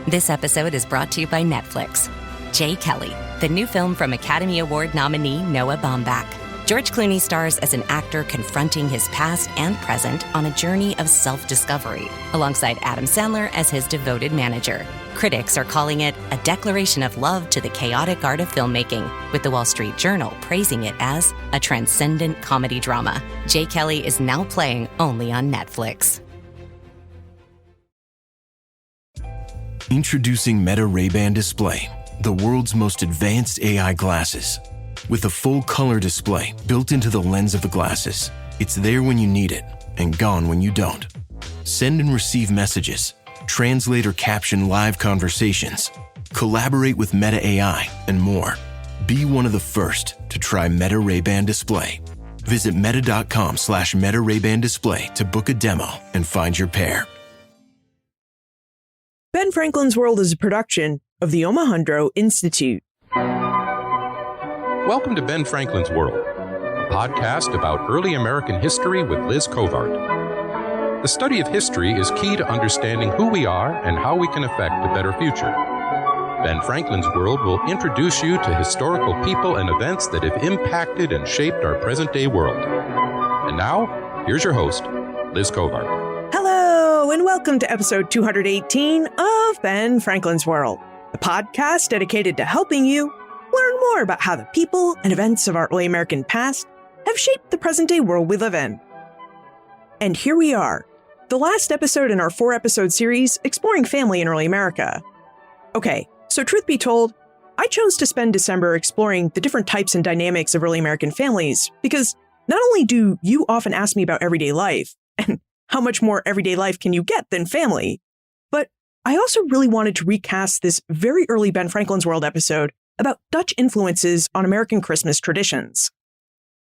This episode is brought to you by Netflix. Jay Kelly, the new film from Academy Award nominee Noah Baumbach. George Clooney stars as an actor confronting his past and present on a journey of self-discovery, alongside Adam Sandler as his devoted manager. Critics are calling it a declaration of love to the chaotic art of filmmaking, with the Wall Street Journal praising it as a transcendent comedy drama. Jay Kelly is now playing only on Netflix. Introducing Meta Ray-Ban Display, the world's most advanced AI glasses. With a full color display built into the lens of the glasses, it's there when you need it and gone when you don't. Send and receive messages, translate or caption live conversations, collaborate with Meta AI, and more. Be one of the first to try Meta Ray-Ban Display. Visit meta.com/Meta Ray-Ban Display to book a demo and find your pair. Ben Franklin's World is a production of the Omohundro Institute. Welcome to Ben Franklin's World, a podcast about early American history with Liz Covart. The study of history is key to understanding who we are and how we can affect a better future. Ben Franklin's World will introduce you to historical people and events that have impacted and shaped our present-day world. And now, here's your host, Liz Covart. Hello, and welcome to episode 218 of Ben Franklin's World, a podcast dedicated to helping you learn more about how the people and events of our early American past have shaped the present-day world we live in. And here we are, the last episode in our 4-episode series exploring family in early America. Okay, so truth be told, I chose to spend December exploring the different types and dynamics of early American families because not only do you often ask me about everyday life, and how much more everyday life can you get than family, but I also really wanted to recast this very early Ben Franklin's World episode about Dutch influences on American Christmas traditions.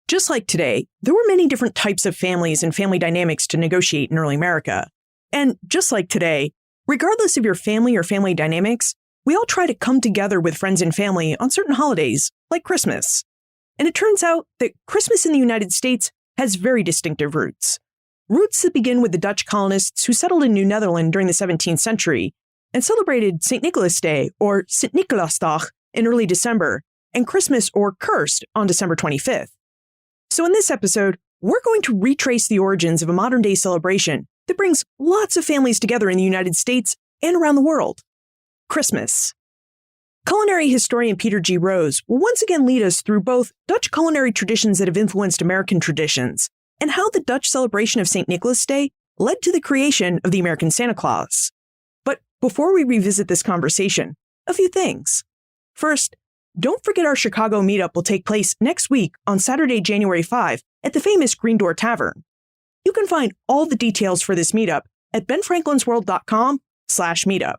Just like today, there were many different types of families and family dynamics to negotiate in early America. And just like today, regardless of your family or family dynamics, we all try to come together with friends and family on certain holidays, like Christmas. And it turns out that Christmas in the United States has very distinctive roots. Roots that begin with the Dutch colonists who settled in New Netherland during the 17th century and celebrated St. Nicholas Day, or Sint-Nicolaasdag, in early December, and Christmas, or Kerst, on December 25th. So in this episode, we're going to retrace the origins of a modern-day celebration that brings lots of families together in the United States and around the world: Christmas. Culinary historian Peter G. Rose will once again lead us through both Dutch culinary traditions that have influenced American traditions and how the Dutch celebration of St. Nicholas Day led to the creation of the American Santa Claus. But before we revisit this conversation, a few things. First, don't forget our Chicago meetup will take place next week on Saturday, January 5 at the famous Green Door Tavern. You can find all the details for this meetup at benfranklinsworld.com/meetup.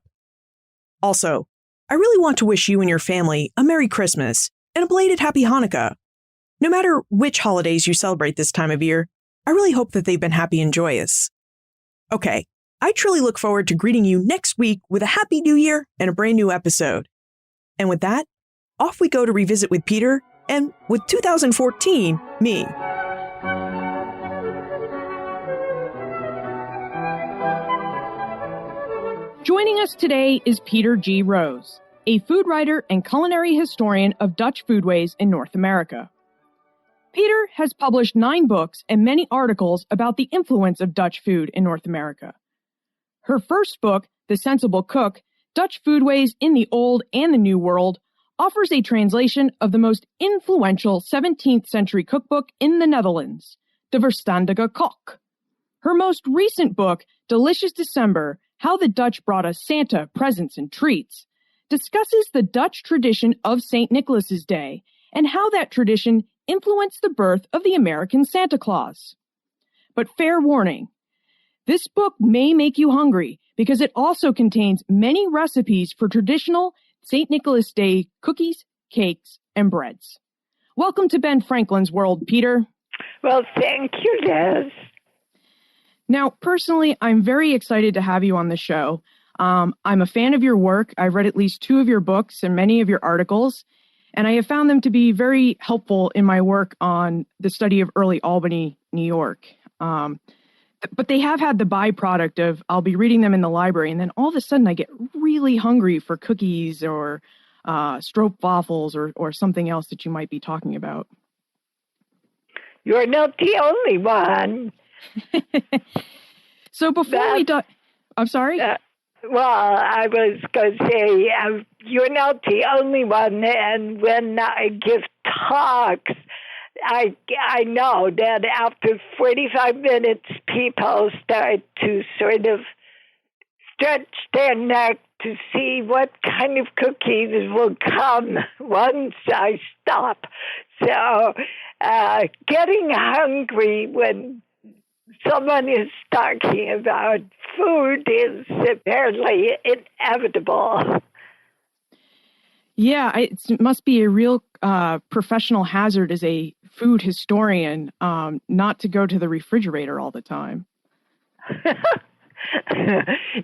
Also, I really want to wish you and your family a Merry Christmas and a belated Happy Hanukkah. No matter which holidays you celebrate this time of year, I really hope that they've been happy and joyous. Okay, I truly look forward to greeting you next week with a Happy New Year and a brand new episode. And with that, off we go to revisit with Peter and, with 2014, me. Joining us today is Peter G. Rose, a food writer and culinary historian of Dutch foodways in North America. Peter has published 9 books and many articles about the influence of Dutch food in North America. Her first book, The Sensible Cook, Dutch Foodways in the Old and the New World, offers a translation of the most influential 17th century cookbook in the Netherlands, De Verstandige Kok. Her most recent book, Delicious December, How the Dutch Brought Us Santa, Presents, and Treats, discusses the Dutch tradition of St. Nicholas's Day and how that tradition influenced the birth of the American Santa Claus. But fair warning, this book may make you hungry because it also contains many recipes for traditional St. Nicholas Day cookies, cakes, and breads. Welcome to Ben Franklin's World, Peter. Well, thank you, Liz. Now, personally, I'm very excited to have you on the show. I'm a fan of your work. I've read at least 2 of your books and many of your articles, and I have found them to be very helpful in my work on the study of early Albany, New York. But they have had the byproduct of I'll be reading them in the library, and then all of a sudden I get really hungry for cookies or stroopwafels or something else that you might be talking about. You're not the only one. So before we dive... I'm sorry? Well, I was going to say, you're not the only one. And when I give talks, I know that after 45 minutes, people start to sort of stretch their neck to see what kind of cookies will come once I stop. So getting hungry when someone is talking about food is apparently inevitable. Yeah, it must be a real professional hazard as a food historian not to go to the refrigerator all the time.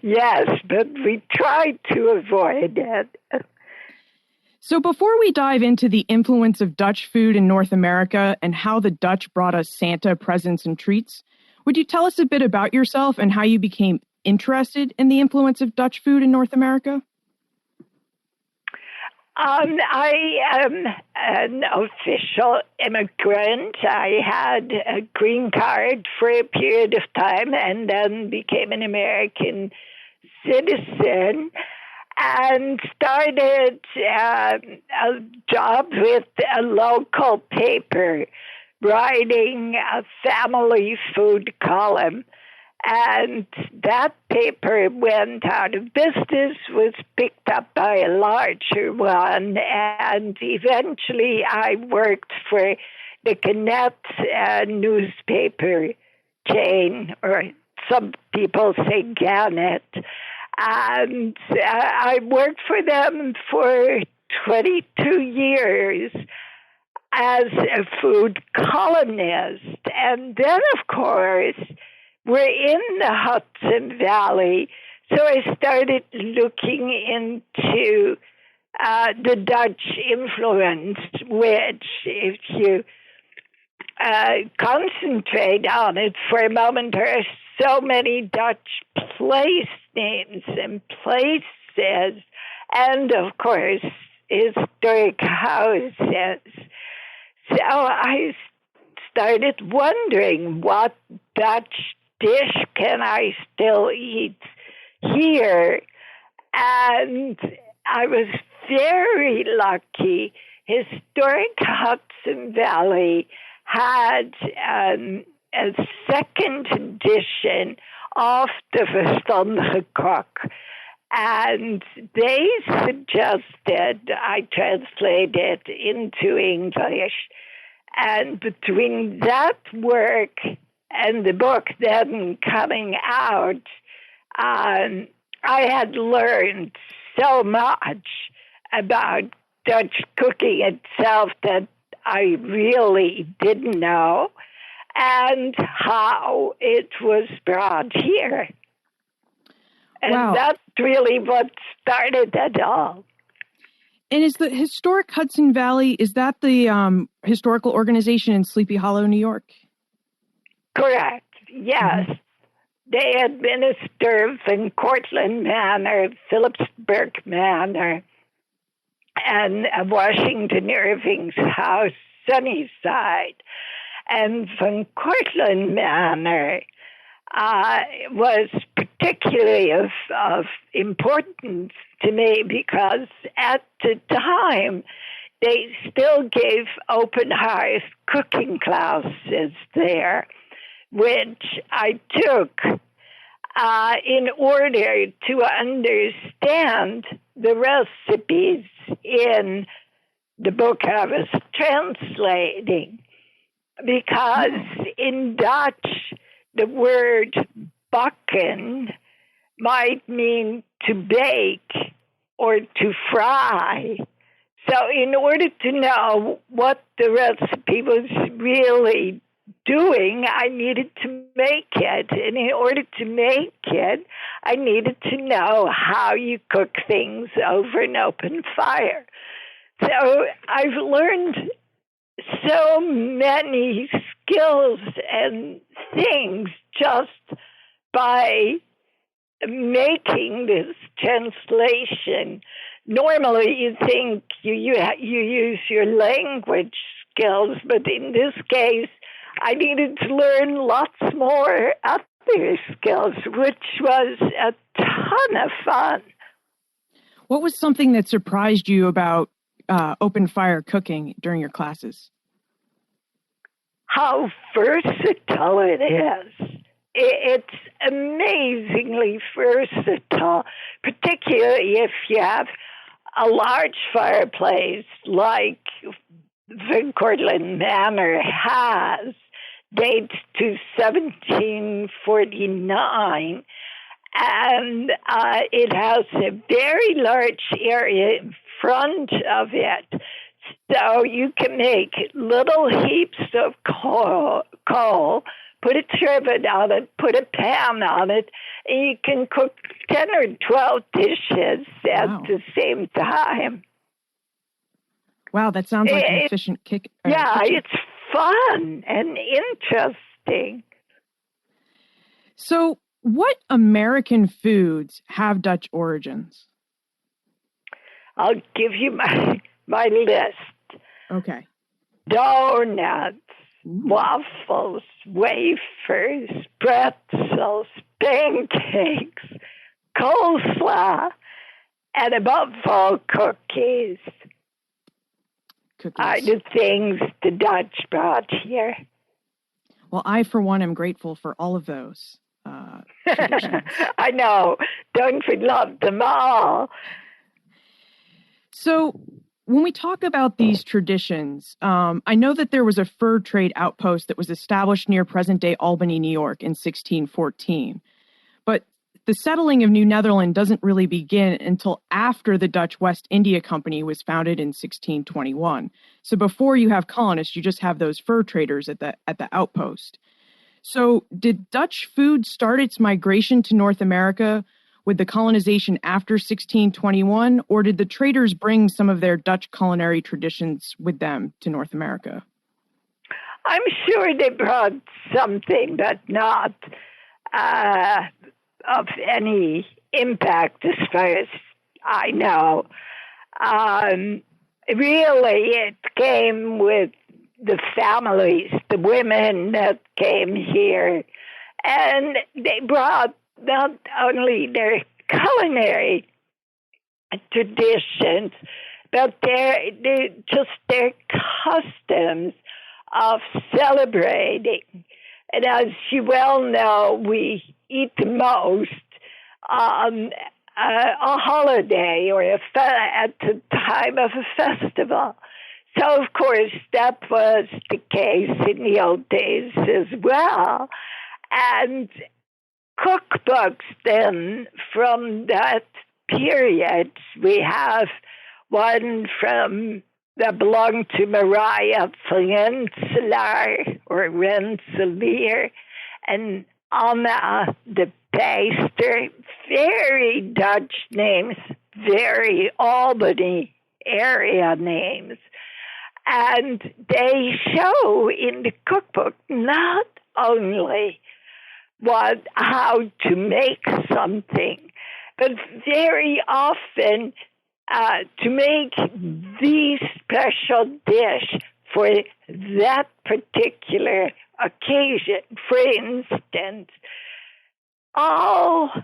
Yes, but we try to avoid it. So before we dive into the influence of Dutch food in North America and how the Dutch brought us Santa presents and treats, would you tell us a bit about yourself and how you became interested in the influence of Dutch food in North America? I am an official immigrant. I had a green card for a period of time and then became an American citizen and started a job with a local paper, writing a family food column. And that paper went out of business, was picked up by a larger one, and eventually I worked for the Gannett newspaper chain, or some people say Gannett. And I worked for them for 22 years as a food columnist. And then, of course, we're in the Hudson Valley, so I started looking into the Dutch influence, which, if you concentrate on it for a moment, there are so many Dutch place names and places, and of course, historic houses. So I started wondering, what Dutch dish can I still eat here? And I was very lucky. Historic Hudson Valley had a second edition of the Verstandige Kok. And they suggested I translate it into English. And between that work and the book then coming out, I had learned so much about Dutch cooking itself that I really didn't know, and how it was brought here. And wow. That's really what started it all. And is the Historic Hudson Valley, is that the historical organization in Sleepy Hollow, New York? Correct, yes. Mm-hmm. They administer Van Cortlandt Manor, Phillipsburg Manor, and Washington Irving's house, Sunnyside. And Van Cortlandt Manor was particularly of importance to me because at the time they still gave open hearth cooking classes there, which I took in order to understand the recipes in the book I was translating. Because in Dutch, the word bakken might mean to bake or to fry. So in order to know what the recipe was really doing, I needed to make it. And in order to make it, I needed to know how you cook things over an open fire. So I've learned so many skills and things just by making this translation. Normally, you think you use your language skills, but in this case, I needed to learn lots more other skills, which was a ton of fun. What was something that surprised you about open fire cooking during your classes? How versatile it is. It's amazingly versatile, particularly if you have a large fireplace like the Cortland Manor has, dates to 1749, and it has a very large area in front of it. So you can make little heaps of coal, put a trivet on it, put a pan on it, and you can cook 10 or 12 dishes at the same time. Wow, that sounds like an efficient kitchen. It's fun and interesting. So, what American foods have Dutch origins? I'll give you my list. Okay. Donuts, waffles, wafers, pretzels, pancakes, coleslaw, and above all, cookies. Are the things the Dutch brought here. Well, I, for one, am grateful for all of those traditions. I know. Don't we love them all? So, when we talk about these traditions, I know that there was a fur trade outpost that was established near present-day Albany, New York in 1614. But the settling of New Netherland doesn't really begin until after the Dutch West India Company was founded in 1621. So before you have colonists, you just have those fur traders at the outpost. So did Dutch food start its migration to North America with the colonization after 1621, or did the traders bring some of their Dutch culinary traditions with them to North America? I'm sure they brought something, but not of any impact as far as I know. Really, it came with the families, the women that came here, and they brought not only their culinary traditions, but their customs of celebrating. And as you well know, we eat the most on a holiday or at the time of a festival. So, of course, that was the case in the old days as well. And cookbooks then from that period, we have one that belonged to Maria Rensselaer or Rensselaer, and Anna de Peyster, very Dutch names, very Albany area names. And they show in the cookbook not only how to make something, but very often to make the special dish for that particular occasion. For instance, I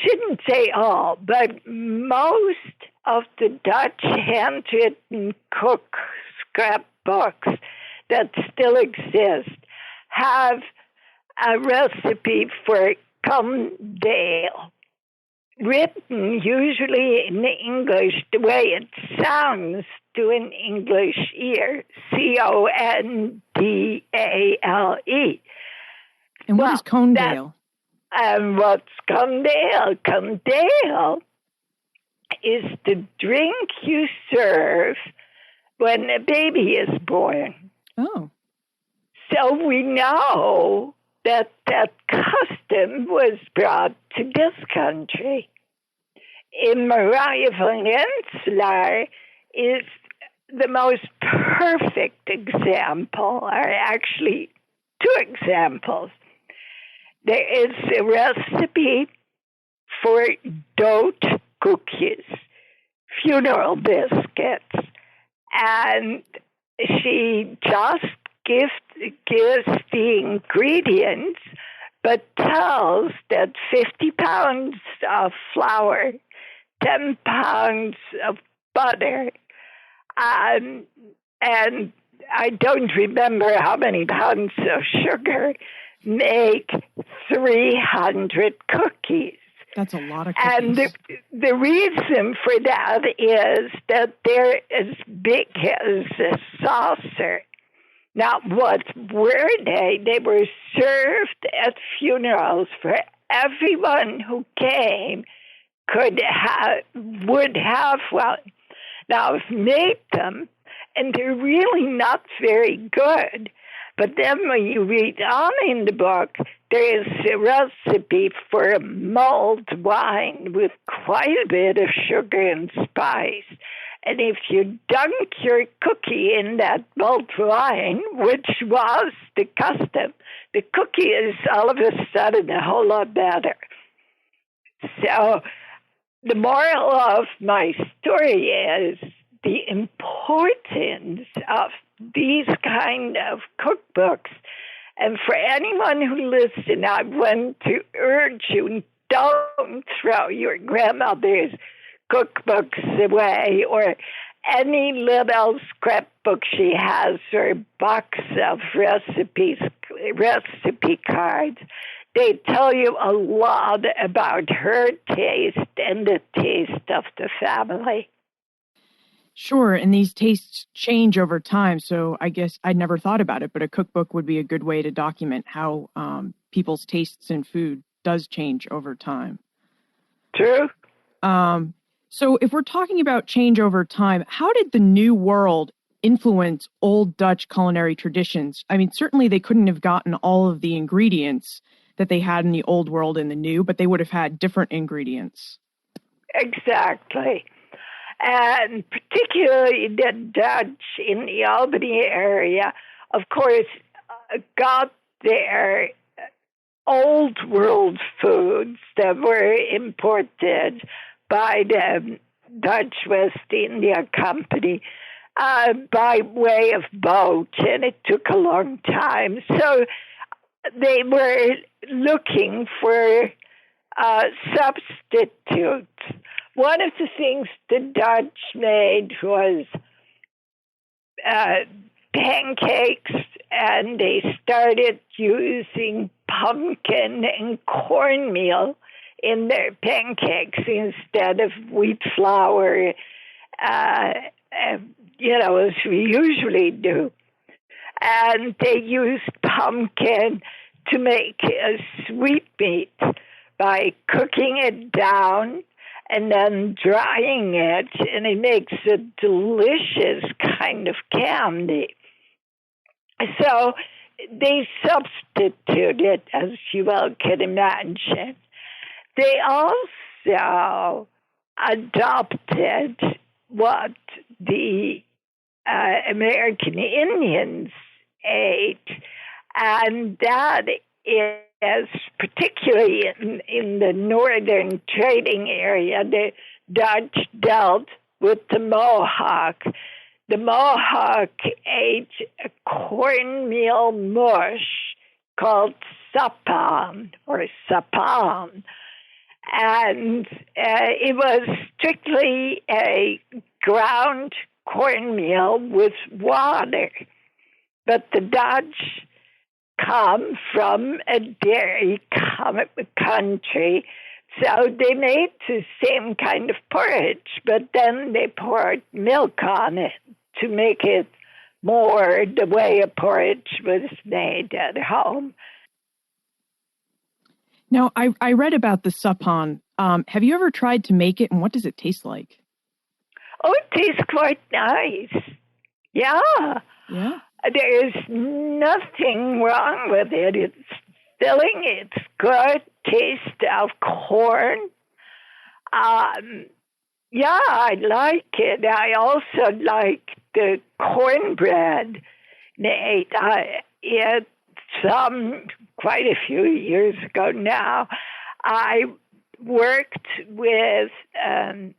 shouldn't say all, but most of the Dutch handwritten cook scrapbooks that still exist have a recipe for Condale, written usually in English the way it sounds to an English ear, Condale. And what is Condale? And what's Condale? Condale is the drink you serve when a baby is born. Oh. So we know that custom was brought to this country. In Maria van Rensselaer is the most perfect example, or actually two examples. there is a recipe for dote cookies, funeral biscuits, and she just gives the ingredients, but tells that 50 pounds of flour, 10 pounds of butter, and I don't remember how many pounds of sugar make 300 cookies. That's a lot of cookies. And the reason for that is that they're as big as a saucer. Now, what were they? They were served at funerals for everyone who came would have one. Now, I've made them, and they're really not very good. But then when you read on in the book, there is a recipe for a mulled wine with quite a bit of sugar and spice. And if you dunk your cookie in that mulled wine, which was the custom, the cookie is all of a sudden a whole lot better. So the moral of my story is the importance of these kind of cookbooks. And for anyone who listens, I want to urge you, don't throw your grandmother's cookbooks away or any little scrapbook she has or box of recipe cards. They tell you a lot about her taste and the taste of the family. Sure, and these tastes change over time, so I guess I'd never thought about it, but a cookbook would be a good way to document how people's tastes in food does change over time. True. So if we're talking about change over time, how did the New World influence old Dutch culinary traditions? I mean, certainly they couldn't have gotten all of the ingredients that they had in the Old World in the New, but they would have had different ingredients. Exactly. And particularly the Dutch in the Albany area, of course, got their Old World foods that were imported by the Dutch West India Company by way of boat, and it took a long time. So they were looking for substitutes. One of the things the Dutch made was pancakes, and they started using pumpkin and cornmeal in their pancakes instead of wheat flour, as we usually do. And they used pumpkin to make a sweetmeat by cooking it down and then drying it, and it makes a delicious kind of candy. So they substituted, as you well can imagine. They also adopted what the American Indians ate, and that is particularly in the northern trading area. The Dutch dealt with the Mohawk. The Mohawk ate a cornmeal mush called sapan or sapan. And it was strictly a ground cornmeal with water. But the Dutch come from a dairy country, so they made the same kind of porridge, but then they poured milk on it to make it more the way a porridge was made at home. Now, I read about the sapan. Have you ever tried to make it, and what does it taste like? Oh, it tastes quite nice. Yeah. Yeah. There is nothing wrong with it. It's filling. It's good. Taste of corn. Yeah, I like it. I also like the cornbread. I ate some quite a few years ago now, I worked with a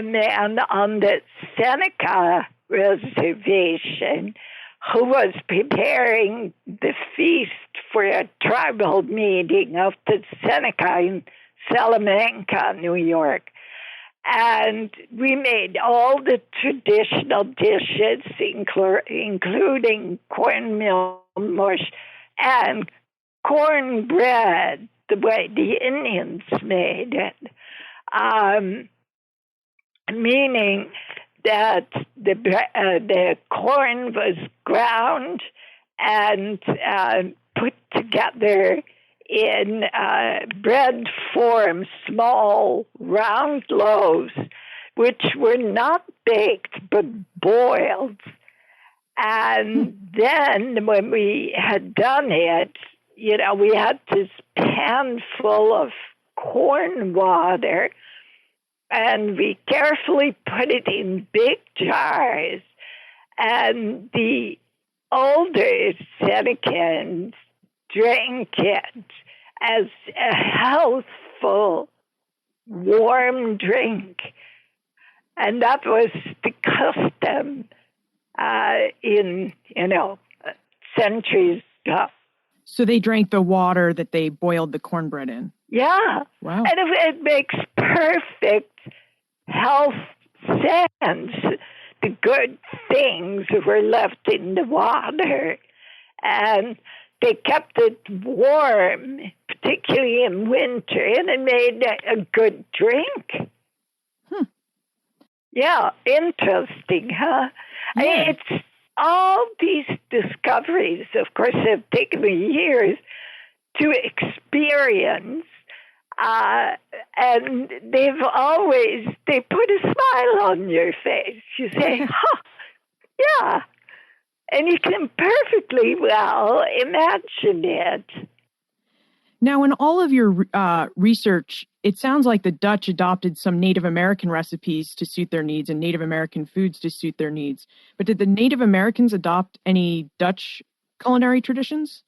man on the Seneca Reservation who was preparing the feast for a tribal meeting of the Seneca in Salamanca, New York. And we made all the traditional dishes, including cornmeal mush and cornbread, the way the Indians made it, meaning that the corn was ground and put together in bread form, small round loaves, which were not baked but boiled. And then when we had done it, we had this pan full of corn water, and we carefully put it in big jars. And the older Senecans drank it as a healthful, warm drink. And that was the custom in, centuries ago. So they drank the water that they boiled the cornbread in? Yeah. Wow. And it makes perfect health sense. The good things were left in the water. And they kept it warm, particularly in winter, and it made a good drink. Yeah, interesting, huh? Yeah. I mean, it's all these discoveries, of course, have taken me years to experience. And they put a smile on your face. You say, yeah. And you can perfectly well imagine it. Now, in all of your research, it sounds like the Dutch adopted some Native American recipes to suit their needs and Native American foods to suit their needs. But did the Native Americans adopt any Dutch culinary traditions?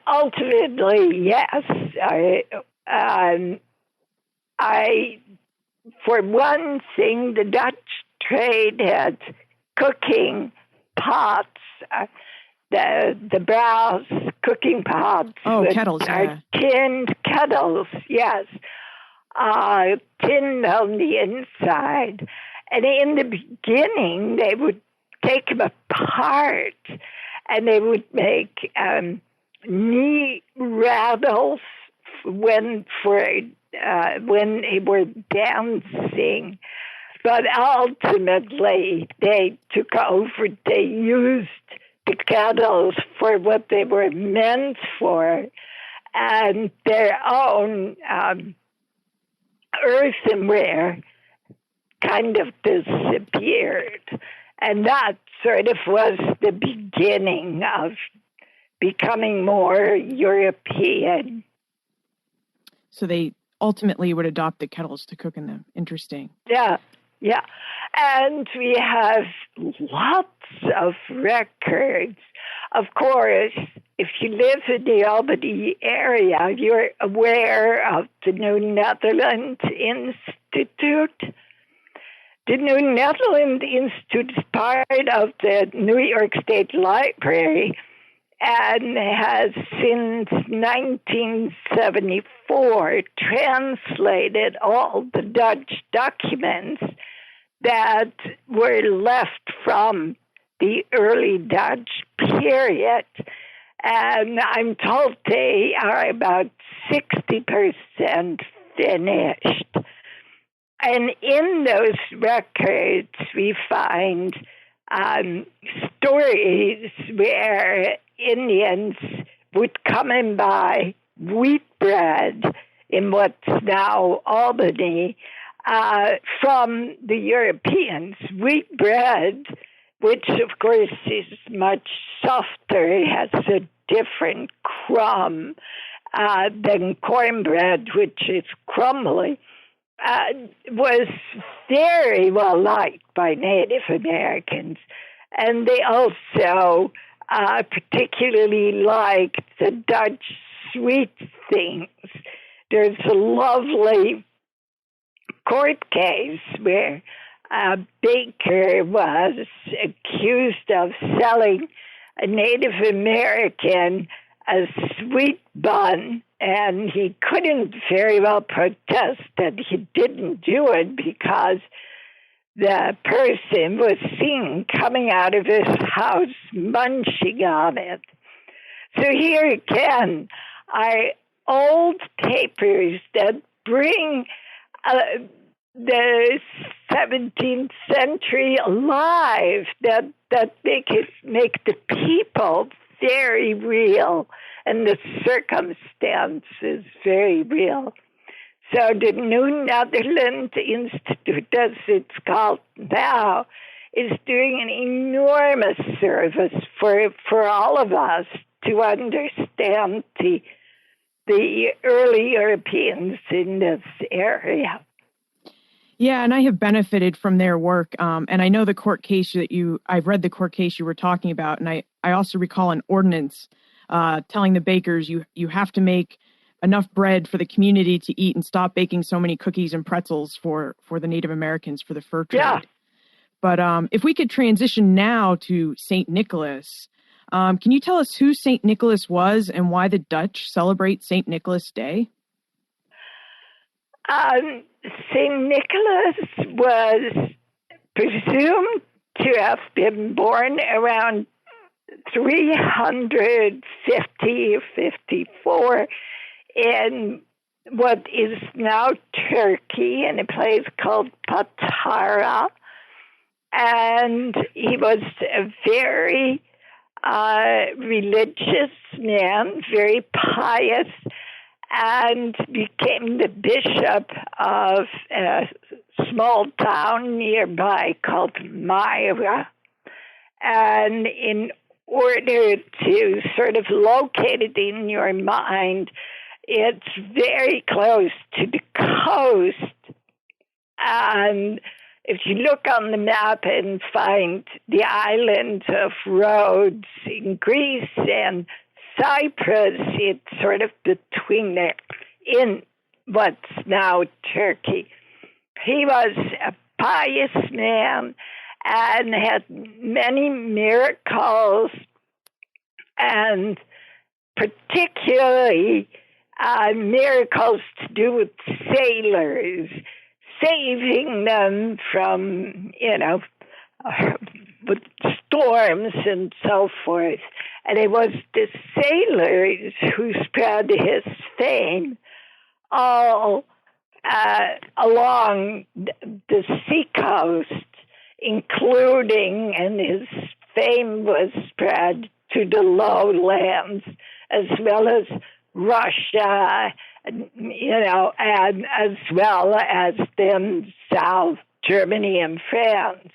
Ultimately, yes. For one thing, the Dutch traded cooking pots, the Brough's cooking pots. Oh, kettles, yeah. Tinned kettles, yes. Tinned on the inside. And in the beginning, they would take them apart and they would make knee rattles when they were dancing. But ultimately, they took over. They used the kettles for what they were meant for, and their own earthenware kind of disappeared. And that sort of was the beginning of becoming more European. So they ultimately would adopt the kettles to cook in them. Interesting. Yeah. And we have lots of records. Of course, if you live in the Albany area, you're aware of the New Netherlands Institute. The New Netherlands Institute is part of the New York State Library and has since 1974 translated all the Dutch documents that were left from the early Dutch period. And I'm told they are about 60% finished. And in those records, we find stories where Indians would come and buy wheat bread in what's now Albany from the Europeans. Wheat bread, which of course is much softer, it has a different crumb than cornbread, which is crumbly, was very well liked by Native Americans. And they also particularly like the Dutch sweet things. There's a lovely court case where a baker was accused of selling a Native American a sweet bun, and he couldn't very well protest that he didn't do it because the person was seen coming out of his house munching on it. So here again are old papers that bring the 17th century alive, that make the people very real and the circumstances very real. So the New Netherlands Institute, as it's called now, is doing an enormous service for all of us to understand the early Europeans in this area. Yeah, and I have benefited from their work. And I know the court case I've read the court case you were talking about. And I also recall an ordinance telling the bakers you have to make enough bread for the community to eat and stop baking so many cookies and pretzels for the Native Americans for the fur trade. Yeah. But if we could transition now to St. Nicholas, can you tell us who St. Nicholas was and why the Dutch celebrate St. Nicholas Day? St. Nicholas was presumed to have been born around 350 or 54 in what is now Turkey, in a place called Patara. And he was a very religious man, very pious, and became the bishop of a small town nearby called Myra. And in order to sort of locate it in your mind, it's very close to the coast. And if you look on the map and find the island of Rhodes in Greece and Cyprus, it's sort of between there in what's now Turkey. He was a pious man and had many miracles, and particularly miracles to do with sailors, saving them from, with storms and so forth. And it was the sailors who spread his fame all along the seacoast, including, and his fame was spread to the lowlands as well as Russia, and as well as then South Germany and France.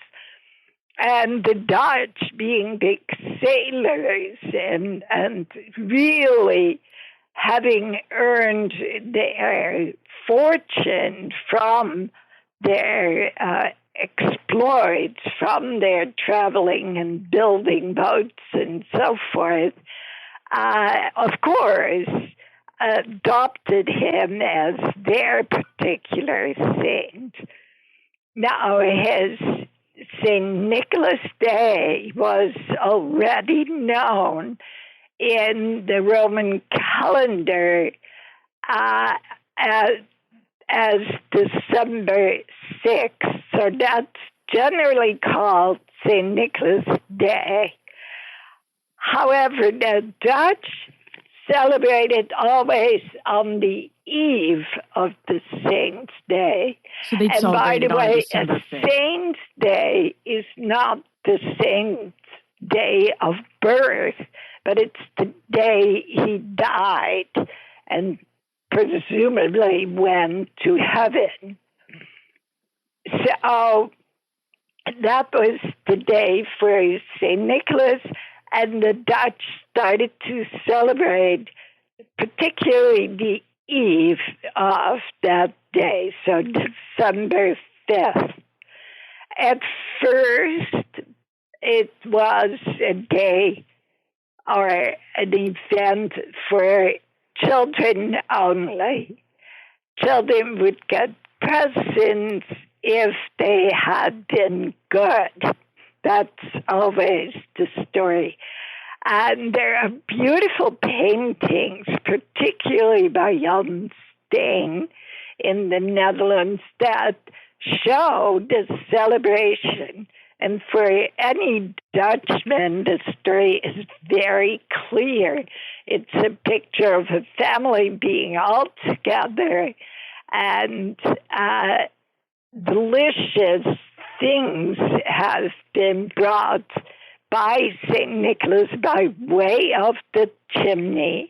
And the Dutch, being big sailors and really having earned their fortune from their exploits, from their traveling and building boats and so forth, of course, adopted him as their particular saint. Now, his St. Nicholas Day was already known in the Roman calendar as December 6th. So that's generally called St. Nicholas Day. However, the Dutch celebrated always on the eve of the Saint's Day. So they'd and by the way, a 5th. Saint's Day is not the Saint's day of birth, but it's the day he died and presumably went to heaven. So that was the day for St. Nicholas, and the Dutch started to celebrate particularly the eve of that day, so December 5th. At first, it was a day or an event for children only. Children would get presents if they had been good. That's always the story. And there are beautiful paintings, particularly by Jan Steen in the Netherlands, that show the celebration. And for any Dutchman, the story is very clear. It's a picture of a family being all together, and delicious things have been brought by St. Nicholas by way of the chimney.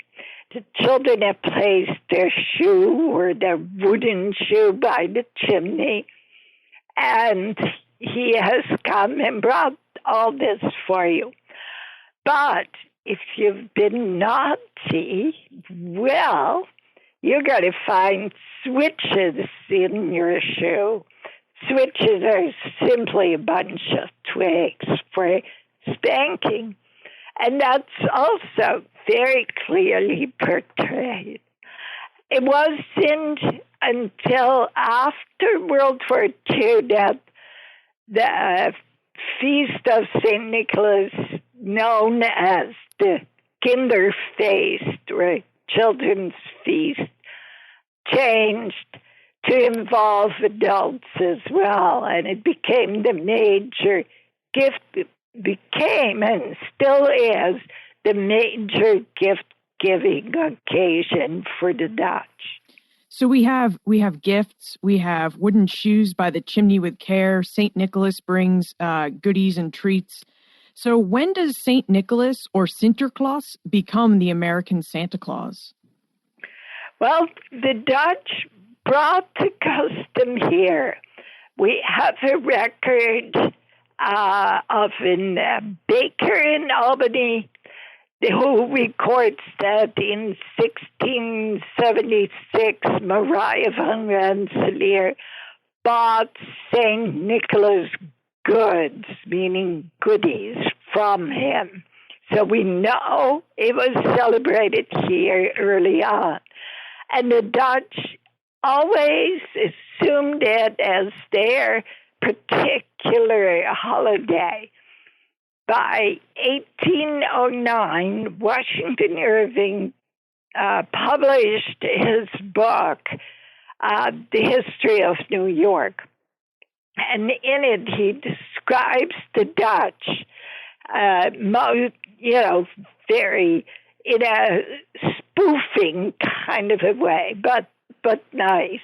The children have placed their shoe or their wooden shoe by the chimney, and he has come and brought all this for you. But if you've been naughty, well, you're going to find switches in your shoe. Switches are simply a bunch of twigs for spanking. And that's also very clearly portrayed. It wasn't until after World War II that the Feast of St. Nicholas, known as the Kinderfeest, or Children's Feast, changed to involve adults as well, and it became the major gift, became and still is the major gift-giving occasion for the Dutch. So we have gifts, we have wooden shoes by the chimney with care. St. Nicholas brings goodies and treats. So when does St. Nicholas or Sinterklaas become the American Santa Claus? Well, the Dutch brought the custom here. We have a record of a baker in Albany who records that in 1676, Maria van Rensselaer bought St. Nicholas goods, meaning goodies, from him. So we know it was celebrated here early on. And the Dutch always assumed it as their particular holiday. By 1809, Washington Irving published his book, The History of New York. And in it, he describes the Dutch, very in a spoofing kind of a way, but nice.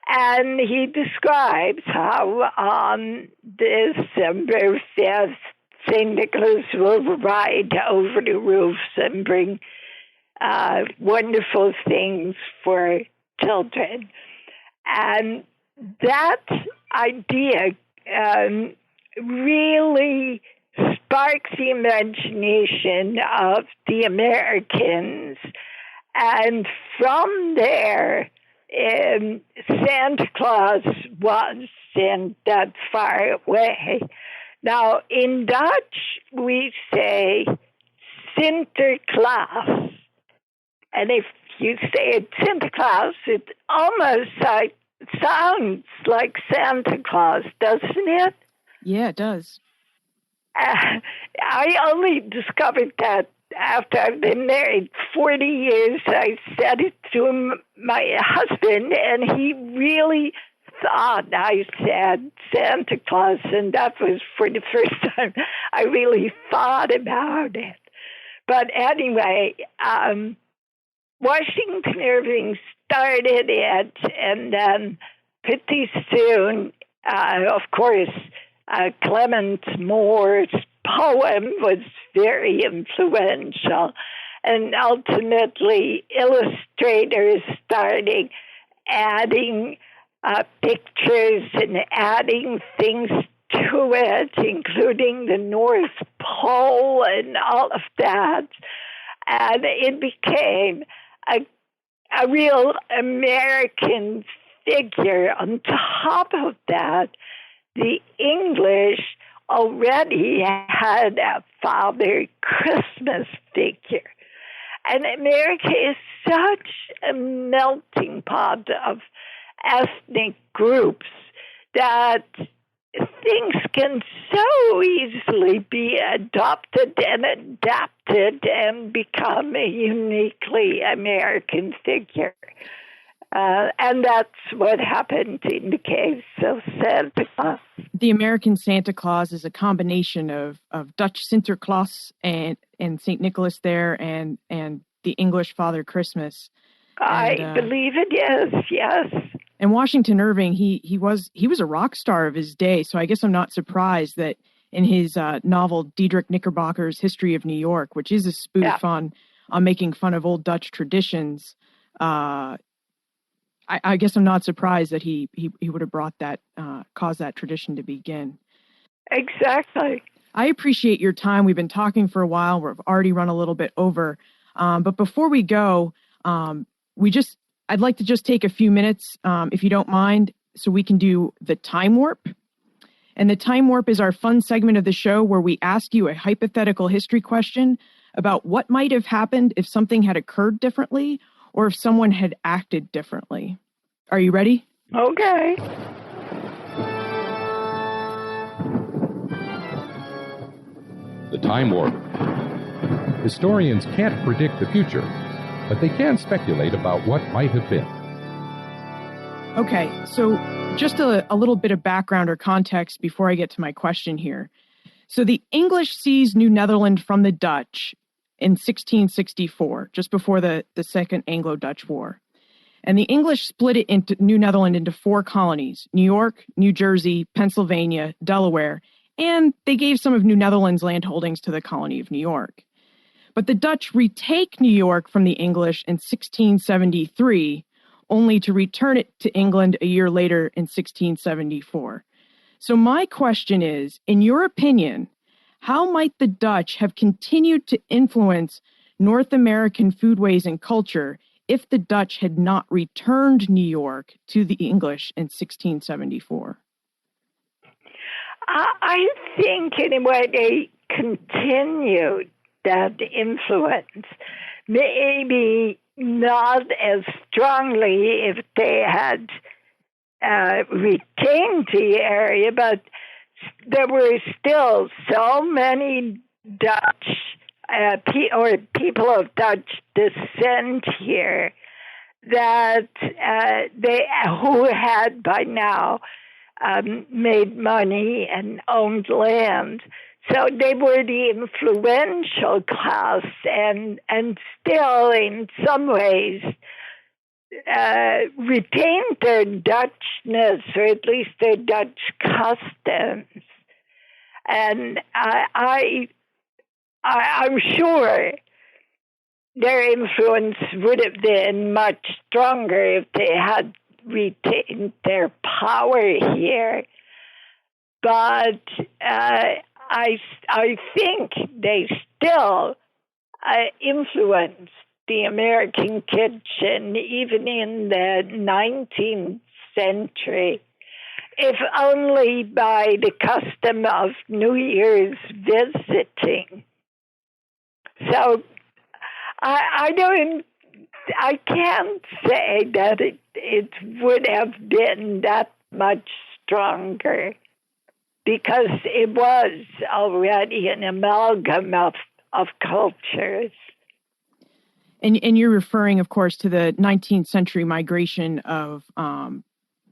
And he describes how on December 5th, St. Nicholas will ride over the roofs and bring wonderful things for children. And that idea really sparks the imagination of the Americans. And from there, Santa Claus wasn't that far away. Now, in Dutch, we say Sinterklaas. And if you say it Sinterklaas, it almost sounds like Santa Claus, doesn't it? Yeah, it does. I only discovered that after I've been married 40 years. I said it to my husband, and he really thought I said Santa Claus, and that was for the first time I really thought about it. But anyway, Washington Irving started it, and then pretty soon, of course, Clement Moore's poem was very influential, and ultimately illustrators started adding pictures and adding things to it, including the North Pole and all of that. And it became a real American figure. On top of that, the English already had a Father Christmas figure. And America is such a melting pot of ethnic groups that things can so easily be adopted and adapted and become a uniquely American figure. And that's what happened in the case of Santa Claus. The American Santa Claus is a combination of Dutch Sinterklaas and St. Nicholas there and the English Father Christmas. I believe it is, yes. And Washington Irving, he was a rock star of his day, so I guess I'm not surprised that in his novel Diedrich Knickerbocker's History of New York, which is a spoof on making fun of old Dutch traditions, I guess I'm not surprised that he would have brought that, caused that tradition to begin. Exactly. I appreciate your time. We've been talking for a while. We've already run a little bit over. But before we go, I'd like to just take a few minutes, if you don't mind, so we can do the Time Warp. And the Time Warp is our fun segment of the show where we ask you a hypothetical history question about what might have happened if something had occurred differently or if someone had acted differently. Are you ready? Okay. The Time Warp. Historians can't predict the future, but they can speculate about what might have been. Okay, so just a little bit of background or context before I get to my question here. So the English seized New Netherland from the Dutch in 1664, just before the Second Anglo-Dutch War. And the English split it into New Netherland into 4 colonies: New York, New Jersey, Pennsylvania, Delaware, and they gave some of New Netherland's land holdings to the colony of New York. But the Dutch retake New York from the English in 1673, only to return it to England a year later in 1674. So my question is, in your opinion, how might the Dutch have continued to influence North American foodways and culture if the Dutch had not returned New York to the English in 1674? I think in a way they continued that influence, maybe not as strongly if they had retained the area, but there were still so many Dutch or people of Dutch descent here that who had by now made money and owned land. So they were the influential class and still in some ways retained their Dutchness, or at least their Dutch customs. And I'm sure their influence would have been much stronger if they had retained their power here. But I think they still influenced the American kitchen even in the 19th century, if only by the custom of New Year's visiting. So I can't say that it would have been that much stronger, because it was already an amalgam of cultures. And you're referring, of course, to the 19th century migration of,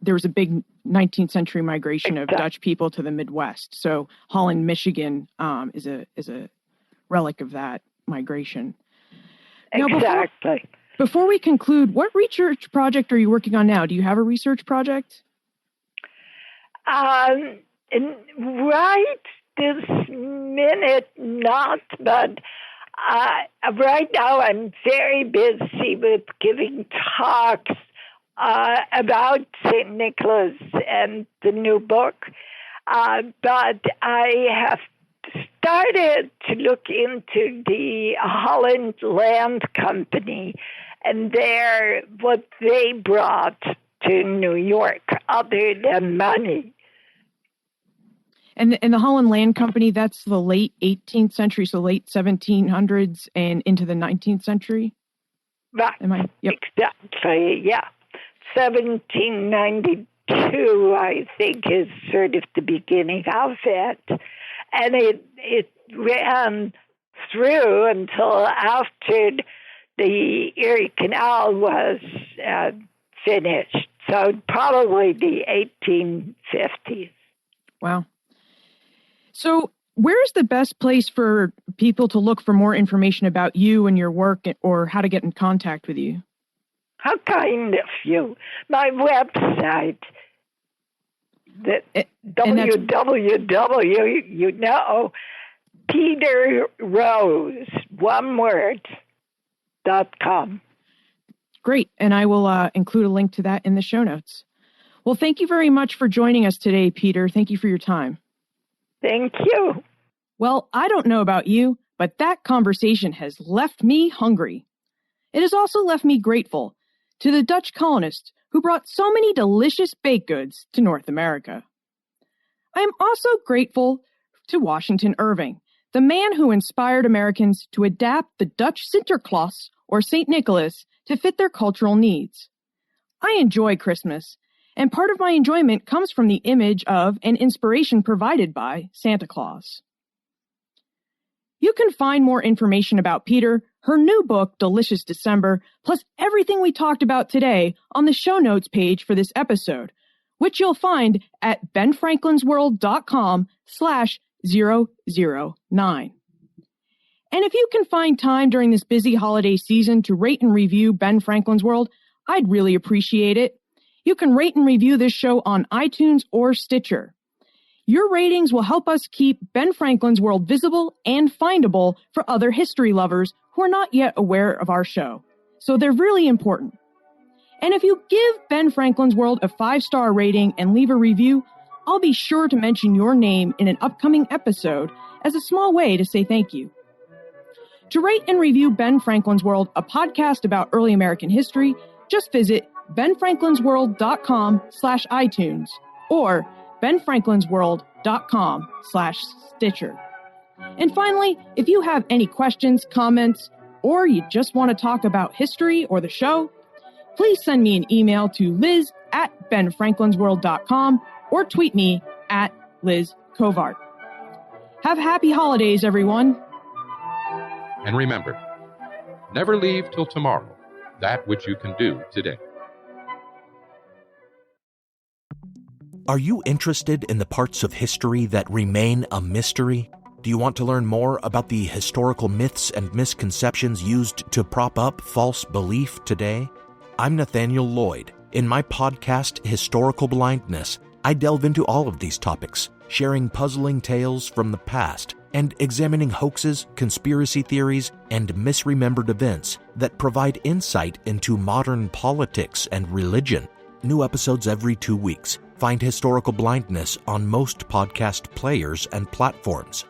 there was a big 19th century migration of Dutch people to the Midwest. So Holland, Michigan is a relic of that migration. Now, exactly. Before we conclude, what research project are you working on now? Do you have a research project? Right this minute, not, but right now I'm very busy with giving talks about St. Nicholas and the new book. But I have started to look into the Holland Land Company and what they brought to New York other than money. And the Holland Land Company, that's the late 18th century, so late 1700s and into the 19th century? Right. Yep. Exactly, yeah. 1792, I think, is sort of the beginning of it. And it ran through until after the Erie Canal was finished. So probably the 1850s. Wow. So where's the best place for people to look for more information about you and your work, or how to get in contact with you? How kind of you. My website, www, Peter Rose, one word, .com. Great. And I will include a link to that in the show notes. Well, thank you very much for joining us today, Peter. Thank you for your time. Thank you. Well, I don't know about you, but that conversation has left me hungry. It has also left me grateful to the Dutch colonists who brought so many delicious baked goods to North America. I am also grateful to Washington Irving, the man who inspired Americans to adapt the Dutch Sinterklaas, or St. Nicholas, to fit their cultural needs. I enjoy Christmas, and part of my enjoyment comes from the image of and inspiration provided by Santa Claus. You can find more information about Peter, her new book, Delicious December, plus everything we talked about today on the show notes page for this episode, which you'll find at benfranklinsworld.com/009. And if you can find time during this busy holiday season to rate and review Ben Franklin's World, I'd really appreciate it. You can rate and review this show on iTunes or Stitcher. Your ratings will help us keep Ben Franklin's World visible and findable for other history lovers who are not yet aware of our show. So they're really important. And if you give Ben Franklin's World a 5-star rating and leave a review, I'll be sure to mention your name in an upcoming episode as a small way to say thank you. To rate and review Ben Franklin's World, a podcast about early American history, just visit benfranklinsworld.com/iTunes or benfranklinsworld.com/Stitcher. And finally, if you have any questions, comments, or you just want to talk about history or the show, please send me an email to liz@benfranklinsworld.com or tweet me @LizCovart. Have happy holidays, everyone. And remember, never leave till tomorrow that which you can do today. Are you interested in the parts of history that remain a mystery? Do you want to learn more about the historical myths and misconceptions used to prop up false belief today? I'm Nathaniel Lloyd. In my podcast, Historical Blindness, I delve into all of these topics, sharing puzzling tales from the past and examining hoaxes, conspiracy theories, and misremembered events that provide insight into modern politics and religion. New episodes every 2 weeks. Find Historical Blindness on most podcast players and platforms.